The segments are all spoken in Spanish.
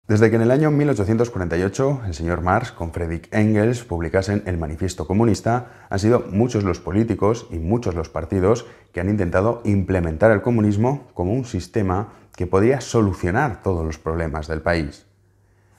Desde que en el año 1848 el señor Marx con Friedrich Engels publicasen el Manifiesto Comunista, han sido muchos los políticos y muchos los partidos que han intentado implementar el comunismo como un sistema que podría solucionar todos los problemas del país.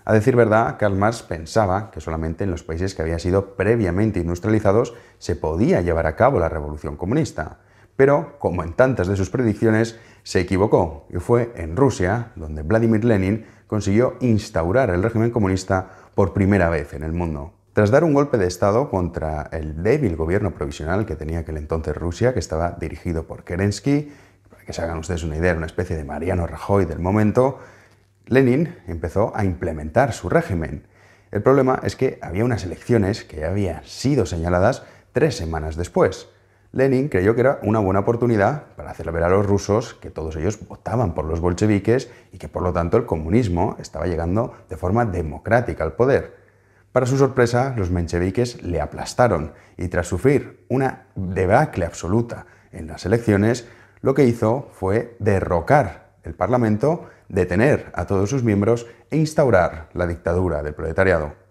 A decir verdad, Karl Marx pensaba que solamente en los países que habían sido previamente industrializados se podía llevar a cabo la revolución comunista. Pero, como en tantas de sus predicciones, se equivocó y fue en Rusia donde Vladimir Lenin consiguió instaurar el régimen comunista por primera vez en el mundo. Tras dar un golpe de Estado contra el débil gobierno provisional que tenía aquel entonces Rusia, que estaba dirigido por Kerensky, para que se hagan ustedes una idea, era una especie de Mariano Rajoy del momento, Lenin empezó a implementar su régimen. El problema es que había unas elecciones que ya habían sido señaladas 3 semanas después. Lenin creyó que era una buena oportunidad para hacerle ver a los rusos que todos ellos votaban por los bolcheviques y que por lo tanto el comunismo estaba llegando de forma democrática al poder. Para su sorpresa, los mencheviques le aplastaron y tras sufrir una debacle absoluta en las elecciones, lo que hizo fue derrocar el Parlamento, detener a todos sus miembros e instaurar la dictadura del proletariado.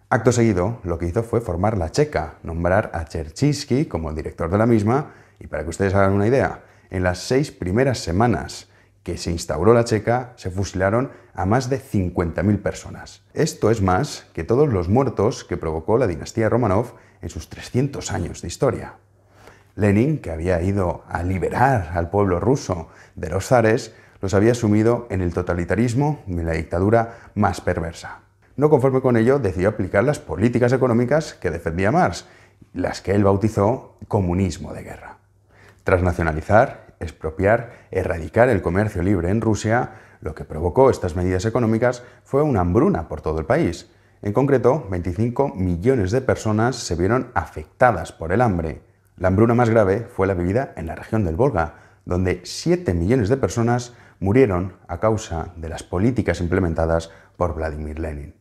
Acto seguido, lo que hizo fue formar la Checa, nombrar a Cherchinsky como el director de la misma, y para que ustedes hagan una idea, en las 6 primeras semanas que se instauró la Checa, se fusilaron a más de 50.000 personas. Esto es más que todos los muertos que provocó la dinastía Romanov en sus 300 años de historia. Lenin, que había ido a liberar al pueblo ruso de los zares, los había sumido en el totalitarismo y en la dictadura más perversa. No conforme con ello, decidió aplicar las políticas económicas que defendía Marx, las que él bautizó comunismo de guerra. Tras nacionalizar, expropiar, erradicar el comercio libre en Rusia, lo que provocó estas medidas económicas fue una hambruna por todo el país. En concreto, 25 millones de personas se vieron afectadas por el hambre. La hambruna más grave fue la vivida en la región del Volga, donde 7 millones de personas murieron a causa de las políticas implementadas por Vladimir Lenin.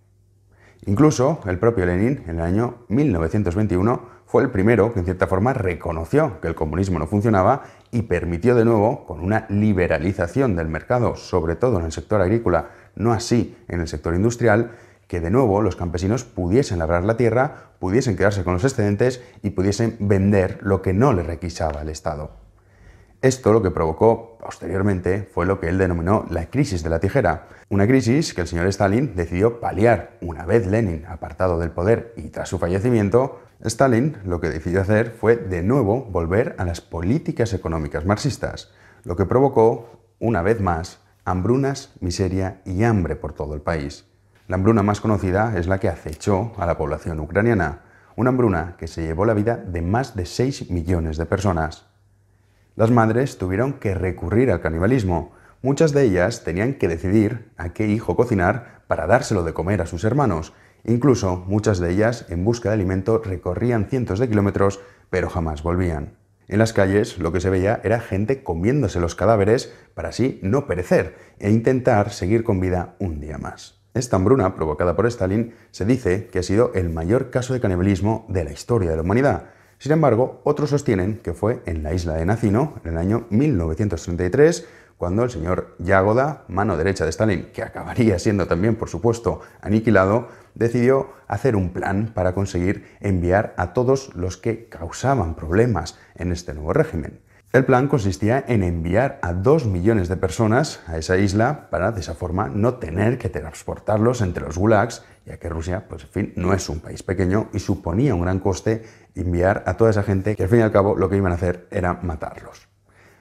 Incluso el propio Lenin, en el año 1921, fue el primero que en cierta forma reconoció que el comunismo no funcionaba y permitió de nuevo, con una liberalización del mercado, sobre todo en el sector agrícola, no así en el sector industrial, que de nuevo los campesinos pudiesen labrar la tierra, pudiesen quedarse con los excedentes y pudiesen vender lo que no les requisaba el Estado. Esto lo que provocó posteriormente fue lo que él denominó la crisis de la tijera, una crisis que el señor Stalin decidió paliar una vez Lenin apartado del poder y tras su fallecimiento. Stalin lo que decidió hacer fue de nuevo volver a las políticas económicas marxistas, lo que provocó, una vez más, hambrunas, miseria y hambre por todo el país. La hambruna más conocida es la que acechó a la población ucraniana, una hambruna que se llevó la vida de más de 6 millones de personas. Las madres tuvieron que recurrir al canibalismo. Muchas de ellas tenían que decidir a qué hijo cocinar para dárselo de comer a sus hermanos. Incluso muchas de ellas, en busca de alimento, recorrían cientos de kilómetros, pero jamás volvían. En las calles lo que se veía era gente comiéndose los cadáveres para así no perecer e intentar seguir con vida un día más. Esta hambruna provocada por Stalin se dice que ha sido el mayor caso de canibalismo de la historia de la humanidad. Sin embargo, otros sostienen que fue en la isla de Nacino, en el año 1933, cuando el señor Yagoda, mano derecha de Stalin, que acabaría siendo también, por supuesto, aniquilado, decidió hacer un plan para conseguir enviar a todos los que causaban problemas en este nuevo régimen. El plan consistía en enviar a 2 millones de personas a esa isla para, de esa forma, no tener que transportarlos entre los gulags, ya que Rusia, pues en fin, no es un país pequeño y suponía un gran coste enviar a toda esa gente que al fin y al cabo lo que iban a hacer era matarlos.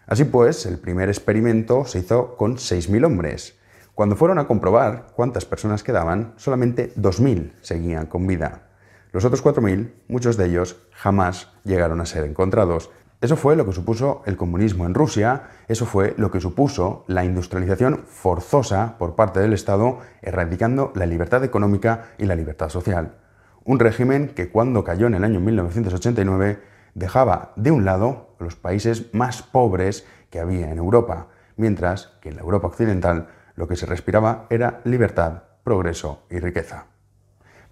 Así pues, el primer experimento se hizo con 6.000 hombres. Cuando fueron a comprobar cuántas personas quedaban, solamente 2.000 seguían con vida. Los otros 4.000, muchos de ellos, jamás llegaron a ser encontrados. Eso fue lo que supuso el comunismo en Rusia, eso fue lo que supuso la industrialización forzosa por parte del Estado, erradicando la libertad económica y la libertad social. Un régimen que cuando cayó en el año 1989 dejaba de un lado los países más pobres que había en Europa, mientras que en la Europa occidental lo que se respiraba era libertad, progreso y riqueza.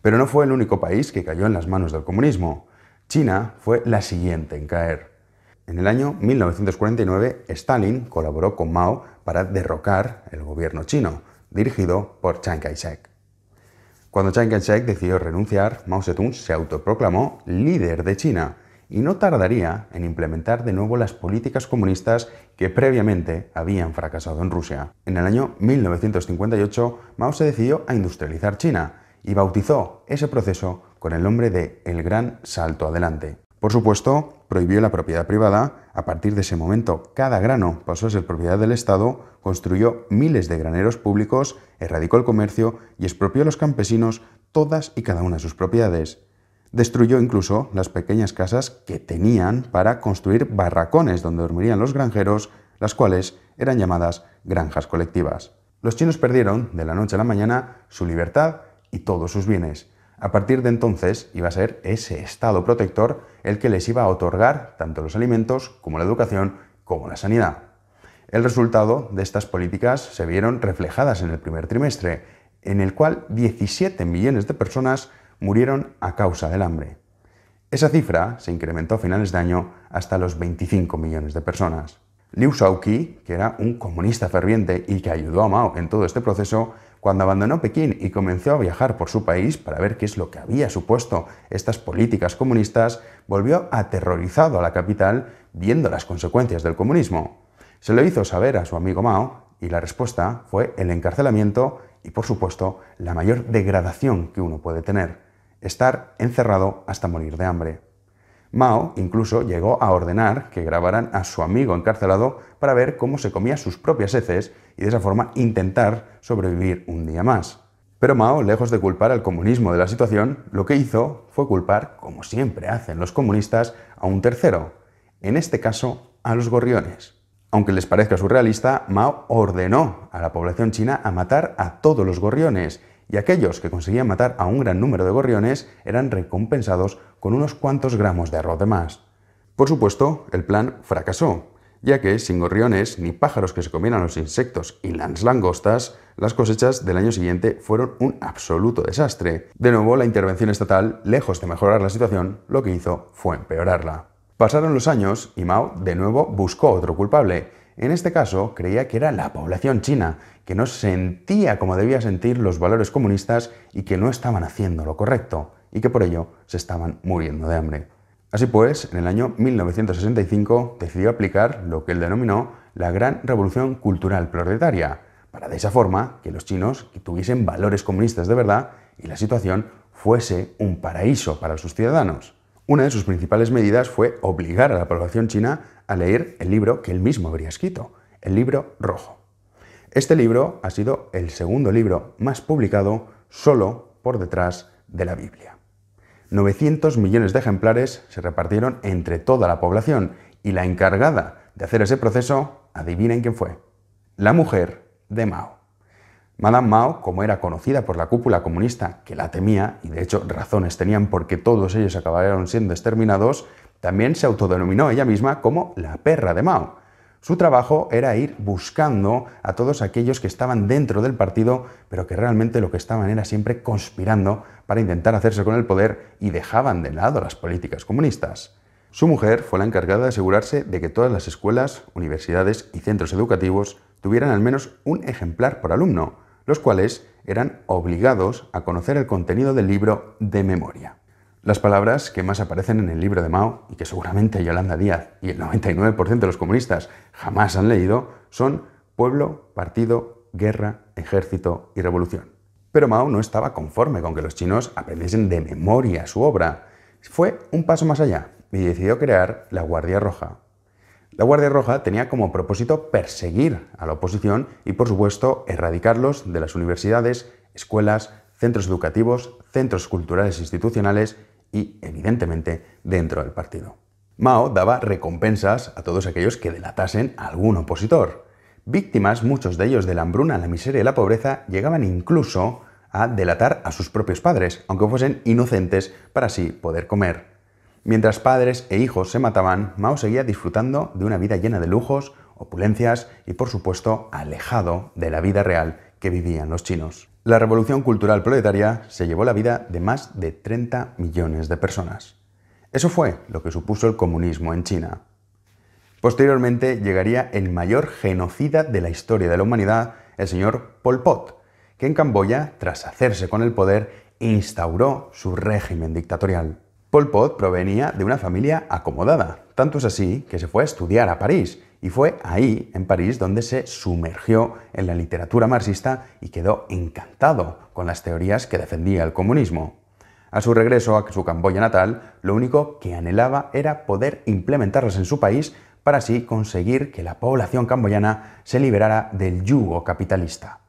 Pero no fue el único país que cayó en las manos del comunismo. China fue la siguiente en caer. En el año 1949, Stalin colaboró con Mao para derrocar el gobierno chino, dirigido por Chiang Kai-shek. Cuando Chiang Kai-shek decidió renunciar, Mao Zedong se autoproclamó líder de China y no tardaría en implementar de nuevo las políticas comunistas que previamente habían fracasado en Rusia. En el año 1958, Mao se decidió a industrializar China y bautizó ese proceso con el nombre de El Gran Salto Adelante. Por supuesto, prohibió la propiedad privada. A partir de ese momento, cada grano pasó a ser propiedad del Estado, construyó miles de graneros públicos, erradicó el comercio y expropió a los campesinos todas y cada una de sus propiedades. Destruyó incluso las pequeñas casas que tenían para construir barracones donde dormirían los granjeros, las cuales eran llamadas granjas colectivas. Los chinos perdieron, de la noche a la mañana, su libertad y todos sus bienes. A partir de entonces iba a ser ese Estado protector el que les iba a otorgar tanto los alimentos como la educación como la sanidad. El resultado de estas políticas se vieron reflejadas en el primer trimestre, en el cual 17 millones de personas murieron a causa del hambre. Esa cifra se incrementó a finales de año hasta los 25 millones de personas. Liu Shaoqi, que era un comunista ferviente y que ayudó a Mao en todo este proceso, cuando abandonó Pekín y comenzó a viajar por su país para ver qué es lo que había supuesto estas políticas comunistas, volvió aterrorizado a la capital viendo las consecuencias del comunismo. Se lo hizo saber a su amigo Mao y la respuesta fue el encarcelamiento y, por supuesto, la mayor degradación que uno puede tener: estar encerrado hasta morir de hambre. Mao incluso llegó a ordenar que grabaran a su amigo encarcelado para ver cómo se comía sus propias heces y de esa forma intentar sobrevivir un día más. Pero Mao, lejos de culpar al comunismo de la situación, lo que hizo fue culpar, como siempre hacen los comunistas, a un tercero, en este caso a los gorriones. Aunque les parezca surrealista, Mao ordenó a la población china a matar a todos los gorriones, y aquellos que conseguían matar a un gran número de gorriones eran recompensados con unos cuantos gramos de arroz de más. Por supuesto, el plan fracasó, ya que sin gorriones ni pájaros que se comieran los insectos y las langostas, las cosechas del año siguiente fueron un absoluto desastre. De nuevo, la intervención estatal, lejos de mejorar la situación, lo que hizo fue empeorarla. Pasaron los años y Mao de nuevo buscó otro culpable. En este caso, creía que era la población china, que no sentía como debía sentir los valores comunistas y que no estaban haciendo lo correcto, y que por ello se estaban muriendo de hambre. Así pues, en el año 1965 decidió aplicar lo que él denominó la Gran Revolución Cultural Proletaria, para de esa forma que los chinos tuviesen valores comunistas de verdad y la situación fuese un paraíso para sus ciudadanos. Una de sus principales medidas fue obligar a la población china a leer el libro que él mismo habría escrito, el Libro Rojo. Este libro ha sido el segundo libro más publicado, solo por detrás de la Biblia. 900 millones de ejemplares se repartieron entre toda la población y la encargada de hacer ese proceso, adivinen quién fue: la mujer de Mao. Madame Mao, como era conocida por la cúpula comunista que la temía, y de hecho razones tenían porque todos ellos acabaron siendo exterminados, también se autodenominó ella misma como la perra de Mao. Su trabajo era ir buscando a todos aquellos que estaban dentro del partido, pero que realmente lo que estaban era siempre conspirando para intentar hacerse con el poder y dejaban de lado las políticas comunistas. Su mujer fue la encargada de asegurarse de que todas las escuelas, universidades y centros educativos tuvieran al menos un ejemplar por alumno, los cuales eran obligados a conocer el contenido del libro de memoria. Las palabras que más aparecen en el libro de Mao, y que seguramente Yolanda Díaz y el 99% de los comunistas jamás han leído, son pueblo, partido, guerra, ejército y revolución. Pero Mao no estaba conforme con que los chinos aprendiesen de memoria su obra. Fue un paso más allá y decidió crear la Guardia Roja. La Guardia Roja tenía como propósito perseguir a la oposición y, por supuesto, erradicarlos de las universidades, escuelas, centros educativos, centros culturales e institucionales y, evidentemente, dentro del partido. Mao daba recompensas a todos aquellos que delatasen a algún opositor. Víctimas, muchos de ellos de la hambruna, la miseria y la pobreza, llegaban incluso a delatar a sus propios padres, aunque fuesen inocentes, para así poder comer. Mientras padres e hijos se mataban, Mao seguía disfrutando de una vida llena de lujos, opulencias y, por supuesto, alejado de la vida real que vivían los chinos. La revolución cultural proletaria se llevó la vida de más de 30 millones de personas. Eso fue lo que supuso el comunismo en China. Posteriormente llegaría el mayor genocida de la historia de la humanidad, el señor Pol Pot, que en Camboya, tras hacerse con el poder, instauró su régimen dictatorial. Pol Pot provenía de una familia acomodada, tanto es así que se fue a estudiar a París, y fue ahí, en París, donde se sumergió en la literatura marxista y quedó encantado con las teorías que defendía el comunismo. A su regreso a su Camboya natal, lo único que anhelaba era poder implementarlas en su país para así conseguir que la población camboyana se liberara del yugo capitalista.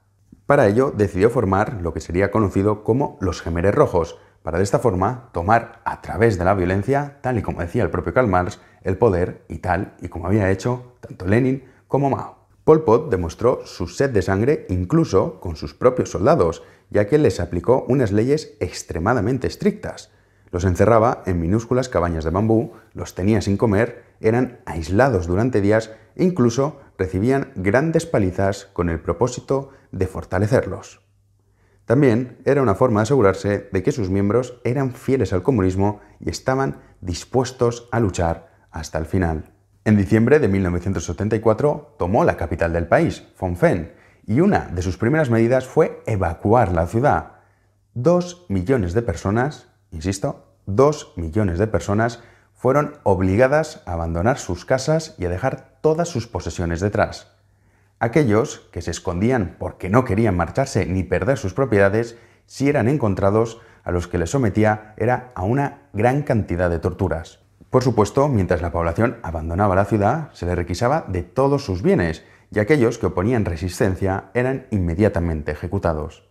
Para ello decidió formar lo que sería conocido como los Jemeres Rojos, para de esta forma tomar a través de la violencia, tal y como decía el propio Karl Marx, el poder y tal y como había hecho tanto Lenin como Mao. Pol Pot demostró su sed de sangre incluso con sus propios soldados, ya que les aplicó unas leyes extremadamente estrictas. Los encerraba en minúsculas cabañas de bambú, los tenía sin comer, eran aislados durante días e incluso recibían grandes palizas con el propósito de fortalecerlos. También era una forma de asegurarse de que sus miembros eran fieles al comunismo y estaban dispuestos a luchar hasta el final. En diciembre de 1974 tomó la capital del país, Phnom Penh, y una de sus primeras medidas fue evacuar la ciudad. 2 millones de personas, insisto, 2 millones de personas fueron obligadas a abandonar sus casas y a dejar todas sus posesiones detrás. Aquellos que se escondían porque no querían marcharse ni perder sus propiedades, si eran encontrados, a los que les sometía era a una gran cantidad de torturas. Por supuesto, mientras la población abandonaba la ciudad, se les requisaba de todos sus bienes, y aquellos que oponían resistencia eran inmediatamente ejecutados.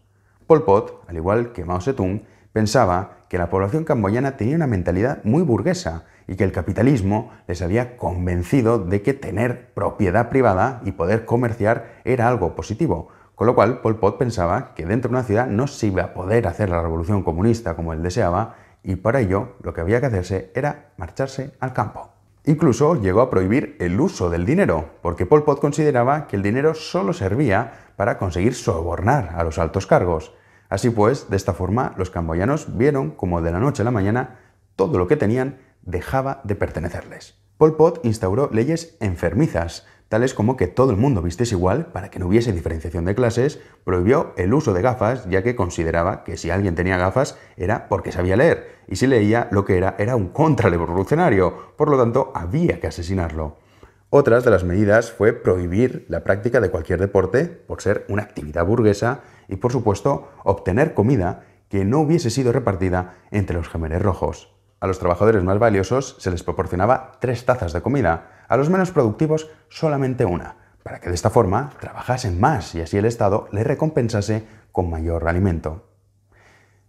Pol Pot, al igual que Mao Zedong, pensaba que la población camboyana tenía una mentalidad muy burguesa y que el capitalismo les había convencido de que tener propiedad privada y poder comerciar era algo positivo, con lo cual Pol Pot pensaba que dentro de una ciudad no se iba a poder hacer la revolución comunista como él deseaba y para ello lo que había que hacerse era marcharse al campo. Incluso llegó a prohibir el uso del dinero, porque Pol Pot consideraba que el dinero solo servía para conseguir sobornar a los altos cargos. Así pues, de esta forma, los camboyanos vieron como de la noche a la mañana todo lo que tenían dejaba de pertenecerles. Pol Pot instauró leyes enfermizas, tales como que todo el mundo vistiese igual para que no hubiese diferenciación de clases, prohibió el uso de gafas, ya que consideraba que si alguien tenía gafas era porque sabía leer, y si leía lo que era un contrarrevolucionario, por lo tanto había que asesinarlo. Otras de las medidas fue prohibir la práctica de cualquier deporte por ser una actividad burguesa y, por supuesto, obtener comida que no hubiese sido repartida entre los Jemeres Rojos. A los trabajadores más valiosos se les proporcionaba 3 tazas de comida, a los menos productivos solamente una, para que de esta forma trabajasen más y así el Estado les recompensase con mayor alimento.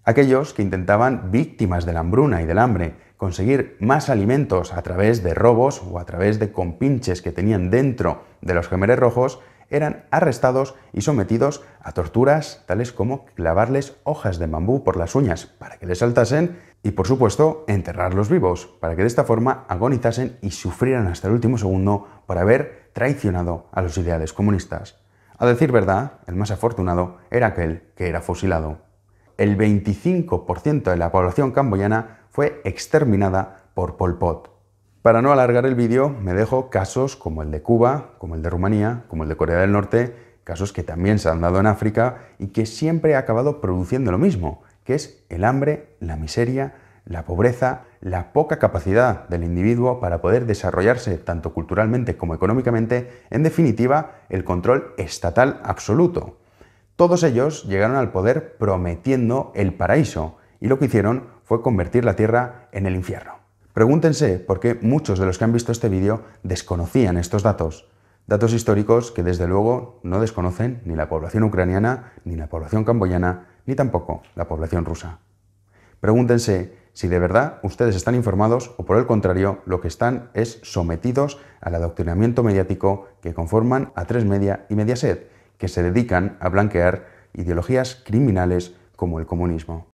Aquellos que intentaban, víctimas de la hambruna y del hambre, conseguir más alimentos a través de robos o a través de compinches que tenían dentro de los Jemeres Rojos, eran arrestados y sometidos a torturas tales como clavarles hojas de bambú por las uñas para que les saltasen y, por supuesto, enterrarlos vivos para que de esta forma agonizasen y sufrieran hasta el último segundo por haber traicionado a los ideales comunistas. A decir verdad, el más afortunado era aquel que era fusilado. El 25% de la población camboyana fue exterminada por Pol Pot. Para no alargar el vídeo, me dejo casos como el de Cuba, como el de Rumanía, como el de Corea del Norte, casos que también se han dado en África y que siempre ha acabado produciendo lo mismo, que es el hambre, la miseria, la pobreza, la poca capacidad del individuo para poder desarrollarse tanto culturalmente como económicamente, en definitiva, el control estatal absoluto. Todos ellos llegaron al poder prometiendo el paraíso y lo que hicieron fue convertir la tierra en el infierno. Pregúntense por qué muchos de los que han visto este vídeo desconocían estos datos. Datos históricos que desde luego no desconocen ni la población ucraniana, ni la población camboyana, ni tampoco la población rusa. Pregúntense si de verdad ustedes están informados o por el contrario lo que están es sometidos al adoctrinamiento mediático que conforman A3 Media y Mediaset, que se dedican a blanquear ideologías criminales como el comunismo.